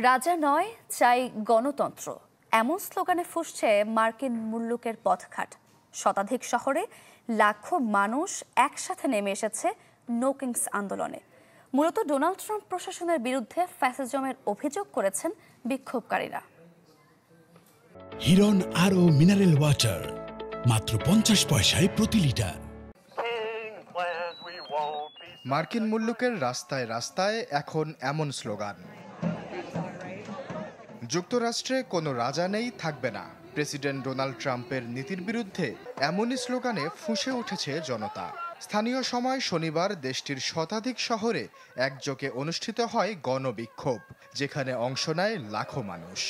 রাজা নয়, চাই গণতন্ত্র, এমন স্লোগানে ফুঁসছে মার্কিন মুল্লুকের পথঘাট। শতাধিক শহরে লাখো মানুষ একসাথে নেমে এসেছে নো কিংস আন্দোলনে। মূলত ডোনাল্ড ট্রাম্প প্রশাসনের বিরুদ্ধে ফ্যাসিজমের অভিযোগ করেছেন বিক্ষোভকারীরা। হিরন আরও মিনারেল ওয়াটার মাত্র 50 পয়সায় প্রতি লিটার। মার্কিন মুল্লুকের রাস্তায় রাস্তায় এখন এমন স্লোগান, যুক্তরাষ্ট্রে কোনো রাজা নেই, থাকবে না। প্রেসিডেন্ট ডোনাল্ড ট্রাম্পের নীতির বিরুদ্ধে এমনই স্লোগানে ফুঁসে উঠেছে জনতা। স্থানীয় সময় শনিবার দেশটির শতাধিক শহরে একযোগে অনুষ্ঠিত হয় গণবিক্ষোভ, যেখানে অংশ নেয় লাখো মানুষ।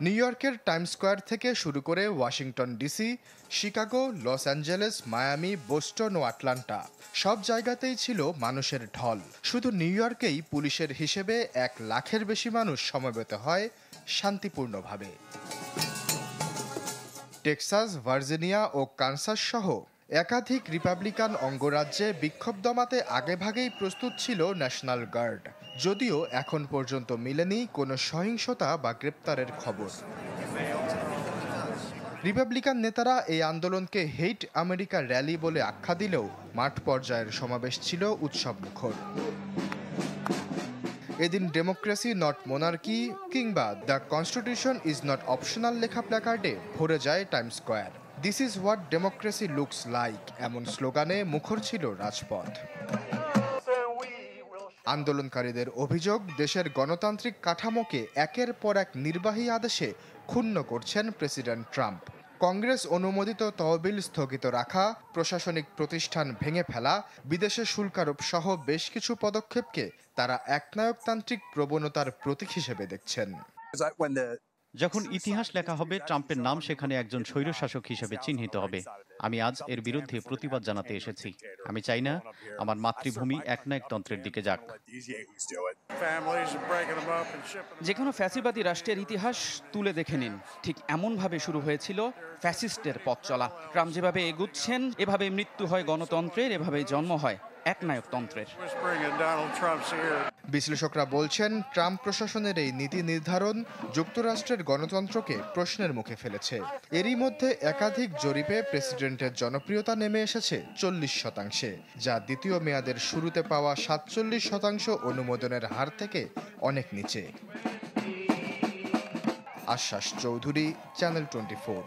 নিউ ইয়র্কের টাইমস স্কোয়ার থেকে শুরু করে Washington DC, Chicago, Los Angeles, Miami, Boston ও আটলান্টা, সব জায়গাতেই ছিল মানুষের ঢল। শুধু নিউ ইয়র্কেই পুলিশের হিসেবে 1 লাখের বেশি মানুষ সমবেত হয় শান্তিপূর্ণভাবে। টেক্সাস, ভার্জিনিয়া ও কানসাস সহ একাধিক রিপাবলিকান অঙ্গরাজ্যে বিক্ষোভ দমাতে আগেভাগেই প্রস্তুত ছিল ন্যাশনাল গার্ড, যদিও এখন পর্যন্ত মিলেনি কোনো সহিংসতা বা গ্রেপ্তারের খবর। রিপাবলিকান নেতারা এই আন্দোলনকে হেইট আমেরিকা র্যালি বলে আখ্যা দিলেও মাঠ পর্যায়ের সমাবেশ ছিল উৎসবমুখর। এদিন ডেমোক্রেসি নট মোনার্কি কিংবা the constitution is not optional লেখা প্ল্যাকার্ডে ভরে যায় Times square. This is what democracy looks like, এমন স্লোগানে মুখর ছিল রাজপথ। আন্দোলনকারীদের অভিযোগ, দেশের গণতান্ত্রিক কাঠামোকে একের পর এক নির্বাহী আদেশে ক্ষুণ্ণ করছেন প্রেসিডেন্ট ট্রাম্প। কংগ্রেস অনুমোদিত তহবিল স্থগিত রাখা, প্রশাসনিক প্রতিষ্ঠান ভেঙে ফেলা, বিদেশে শুল্ক আরোপ সহ বেশ কিছু পদক্ষেপকে তারা একনায়কতান্ত্রিক প্রবণতার প্রতীক হিসেবে দেখছেন। যখন ইতিহাস লেখা হবে, ট্রাম্পের নাম সেখানে একজন স্বৈরশাসক হিসেবে চিহ্নিত হবে। আমি আজ এর বিরুদ্ধে প্রতিবাদ জানাতে এসেছি। আমি চাই না আমার মাতৃভূমি একনায়কতন্ত্রের দিকে যাক। যে কোনো ফ্যাসিবাদী রাষ্ট্রের ইতিহাস তুলে দেখে নিন, ঠিক এমনভাবে শুরু হয়েছিল ফ্যাসিস্টের পথ চলা। ট্রাম্প যেভাবে এগুচ্ছেন, এভাবে মৃত্যু হয় গণতন্ত্রের, এভাবে জন্ম হয় একনায়কতন্ত্রের। বিশ্লেষকরা বলছেন, ট্রাম্প প্রশাসনের এই নীতি নির্ধারণ যুক্তরাষ্ট্রের গণতন্ত্রকে প্রশ্নের মুখে ফেলেছে। এরই মধ্যে একাধিক জরিপে প্রেসিডেন্টের জনপ্রিয়তা নেমে এসেছে 40%, যা দ্বিতীয় মেয়াদের শুরুতে পাওয়া 47% অনুমোদনের হার থেকে অনেক নিচে। আশ্বাস চৌধুরী, চ্যানেল 24।